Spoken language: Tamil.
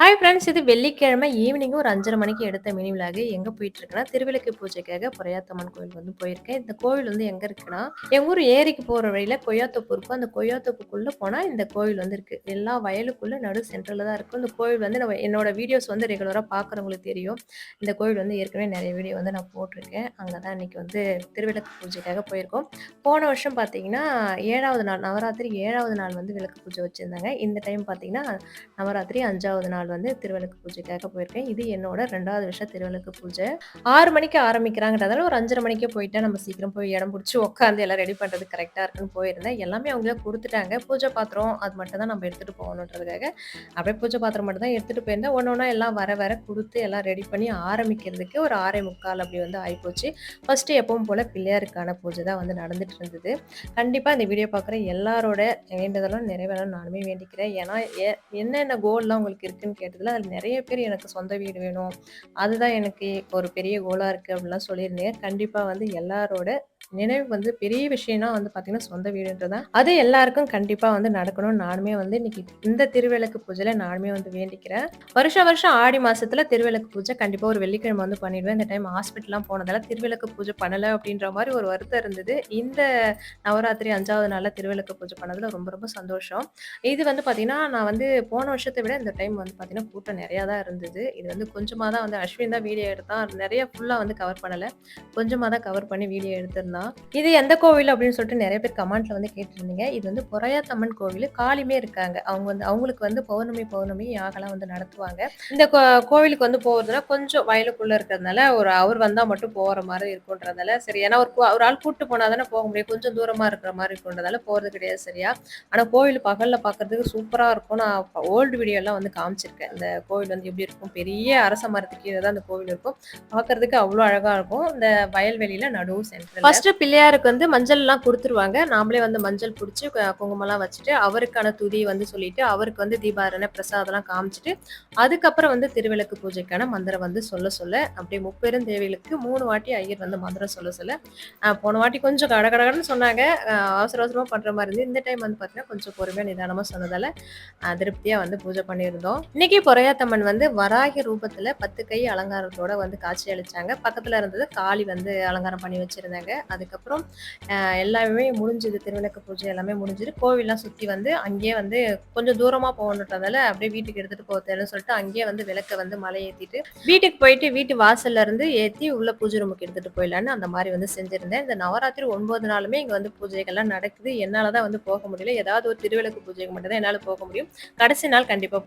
ஹாய் ஃப்ரெண்ட்ஸ், இது வெள்ளிக்கிழமை ஈவினிங் ஒரு 5:30 மணிக்கு எடுத்த மினி விலாக். எங்க போயிட்டுருக்கேன்னா, திருவிளக்கு பூஜைக்காக பொறையாத்தம்மன் கோயில் வந்து போயிருக்கேன். இந்த கோவில் வந்து எங்க இருக்குன்னா, எங்க ஊர் ஏரிக்கு போற வழியில கொய்யாத்தோப்பு இருக்கும். அந்த கொய்யாத்தோப்புக்குள்ள போனா இந்த கோவில் வந்து இருக்கு. எல்லா வயலுக்குள்ள நடு சென்டர்ல தான் இருக்கும். இந்த கோவில் வந்து என்னோட வீடியோஸ் வந்து ரெகுலரா பார்க்குறவங்களுக்கு தெரியும். இந்த கோவில் வந்து ஏற்கனவே நெறைய வீடியோ வந்து நான் போட்டிருக்கேன். அங்க தான் இன்னைக்கு வந்து திருவிளக்கு பூஜைக்காக போயிருக்கோம். போன வருஷம் பார்த்தீங்கன்னா, 7வது நாள் நவராத்திரி 7வது நாள் வந்து விளக்கு பூஜை வச்சிருந்தாங்க. இந்த டைம் பார்த்தீங்கன்னா நவராத்திரி 5வது நாள் வந்து திருவிளக்கு பூஜைக்காக போயிருக்கேன். இது என்னோட 2வது வருஷ திருவிளக்கு பூஜை. 6 மணிக்கு ஆரம்பிக்கிறாங்கன்றதால ஒரு 5:30 மணிக்கே போயிட்டா நம்ம சீக்கிரம் போய் இடம் புடிச்சு உட்காந்து எல்லாம் ரெடி பண்றதுக்கு கரெக்ட்டா இருக்குன்னு போயிருந்தேன். எல்லாமே அவங்களே குடுத்துட்டாங்க. பூஜை பாத்திரம் அது மட்டும் தான் நம்ம எடுத்துட்டு போகணுன்றதுக்காக, அப்படியே பூஜை பாத்திரம் மட்டும் தான் எடுத்துட்டு போயிருந்தேன். ஒண்ணா எல்லாம் வர வர குடுத்து எல்லாம் ரெடி பண்ணி ஆரம்பிக்கிறதுக்கு ஒரு 6:45 அப்படி வந்து ஆயிப்போச்சு. ஃபர்ஸ்ட்டு எப்பவும் போல பிள்ளையாருக்கான பூஜை தான் வந்து நடந்துட்டு இருந்தது. கண்டிப்பா இந்த வீடியோ பார்க்குற எல்லாரோட வேண்டுதலும் நிறைவேறணும்னு நானுமே வேண்டிக்கிறேன். ஏன்னா, என்னென்ன கோல்லாம் உங்களுக்கு இருக்குன்னு கேட்டதுல, அதில நெறைய பேர் எனக்கு சொந்த வீடு வேணும். அதுதான் எனக்கு ஒரு பெரிய கோலா இருக்கு அப்படிலாம் சொல்லியிருந்தீங்க. கண்டிப்பா வந்து எல்லாரோட நினைவு வந்து பெரிய விஷயம்னா வந்து பார்த்தீங்கன்னா, சொந்த வீடுன்றது தான். அது எல்லாருக்கும் கண்டிப்பா வந்து நடக்கணும்னு நானுமே வந்து இன்னைக்கு இந்த திருவிளக்கு பூஜையில நானுமே வந்து வேண்டிக்கிறேன். வருஷம் வருஷம் ஆடி மாசத்துல திருவிளக்கு பூஜை கண்டிப்பா ஒரு வெள்ளிக்கிழமை வந்து பண்ணிடுவேன். இந்த டைம் ஹாஸ்பிட்டல்லாம் போனதால திருவிளக்கு பூஜை பண்ணல அப்படின்ற மாரி ஒரு வருத்தம் இருந்தது. இந்த நவராத்திரி 5வது நாள்ல திருவிளக்கு பூஜை பண்ணதுல ரொம்ப ரொம்ப சந்தோஷம். இது வந்து பார்த்தீங்கன்னா, நான் வந்து போன வருஷத்த விட இந்த டைம் வந்து பார்த்தீங்கன்னா, கூட்டம் நெறையா தான் இருந்தது. இது வந்து கொஞ்சமா தான் வந்து அஸ்வின் தான் வீடியோ எடுத்தான். நெறைய ஃபுல்லா வந்து கவர் பண்ணல. கொஞ்சமா தான் கவர் பண்ணி வீடியோ எடுத்திருந்தான். இது எந்த கோவில் அப்படின்னு சொல்லிட்டு நெறைய பேர் கமெண்ட்ல வந்து கேட்டிருந்தீங்க. இது வந்து பொறையாத்தம்மன் கோவிலு. காளிமே இருக்காங்க. அவங்க வந்து அவங்களுக்கு வந்து பௌர்ணமி யாகம்லாம் வந்து நடத்துவாங்க. இந்த கோவிலுக்கு வந்து போறதுனா கொஞ்சம் வயலுக்குள்ள இருக்கிறதுனால, அவர் வந்தா மட்டும் போற மாரி இருக்குன்றதால, சரி ஏன்னா ஒரு ஆள் கூட்டு போனா தானே போக முடியும். கொஞ்சம் தூரமா இருக்கிற மாரி இருக்குன்றதால போறது கிடையாது சரியா. ஆனா கோவில் பகல்ல பார்க்கறதுக்கு சூப்பரா இருக்கும். நான் ஓல்டு வீடியோலாம் வந்து காமிச்சிருக்கேன். இந்த கோவில் வந்து எப்படி இருக்கும். பெரிய அரச மரத்துக்கு கீழ தான் அந்த கோவில் இருக்கும். பார்க்கறதுக்கு அவ்ளோ அழகா இருக்கும். இந்த வயல்வெளியில நடு சென்டர்ல. ஃபர்ஸ்ட்டு பிள்ளையாருக்கு வந்து மஞ்சள்லாம் குடுத்துருவாங்க. நாமளே வந்து மஞ்சள் புடிச்சு குங்குமம்லாம் வச்சுட்டு, அவருக்கான துதி வந்து சொல்லிட்டு, அவருக்கு வந்து தீபாராதனை, பிரசாதம்லாம் காமிச்சுட்டு, அதுக்கப்புறம் வந்து திருவிளக்கு பூஜைக்கான மந்திரம் வந்து சொல்ல சொல்ல, அப்படியே முப்பெரும் தேவிகளுக்கு 3 வாட்டி ஐயர் வந்து மந்திரம் சொல்ல சொல்ல, போன வாட்டி கொஞ்சம் கடகடன்னு சொன்னாங்க. அவசர அவசரமா பண்ற மாரி இருந்தது. இந்த டைம் வந்து பார்த்தீங்கன்னா, கொஞ்சம் பொறுமையா நிதானமா சொன்னதால, திருப்தியா வந்து பூஜை பண்ணியிருந்தோம். இன்னைக்கு பொறையாத்தம்மன் வந்து வராகி ரூபத்துல 10 கை அலங்காரத்தோட வந்து காட்சி அளிச்சாங்க. பக்கத்துல இருந்தது காளி வந்து அலங்காரம் பண்ணி வச்சிருந்தாங்க. அதுக்கப்புறம் எல்லாமே முடிஞ்சது. திருவிளக்கு பூஜை எல்லாமே முடிஞ்சது. கோவில்லாம் சுத்தி வந்து அங்கேயே வந்து கொஞ்சம் தூரமா போகணுன்றதால, அப்படியே வீட்டுக்கு எடுத்துட்டு போக தேவைன்னு சொல்லிட்டு, அங்கேயே வந்து விளக்க வந்து மலை ஏத்திட்டு, வீட்டுக்கு போயிட்டு வீட்டு வாசல்ல இருந்து ஏத்தி உள்ள பூஜை ரூமுக்கு எடுத்துட்டு போயிடலான்னு அந்த மாரி வந்து செஞ்சிருந்தேன். இந்த நவராத்திரி 9 நாளுமே இங்க வந்து பூஜைகள்லாம் நடக்குது. என்னால தான் வந்து போக முடியல. ஏதாவது ஒரு திருவிளக்கு பூஜைக்கு மட்டும் தான் என்னால போக முடியும். கடைசி நாள் கண்டிப்பா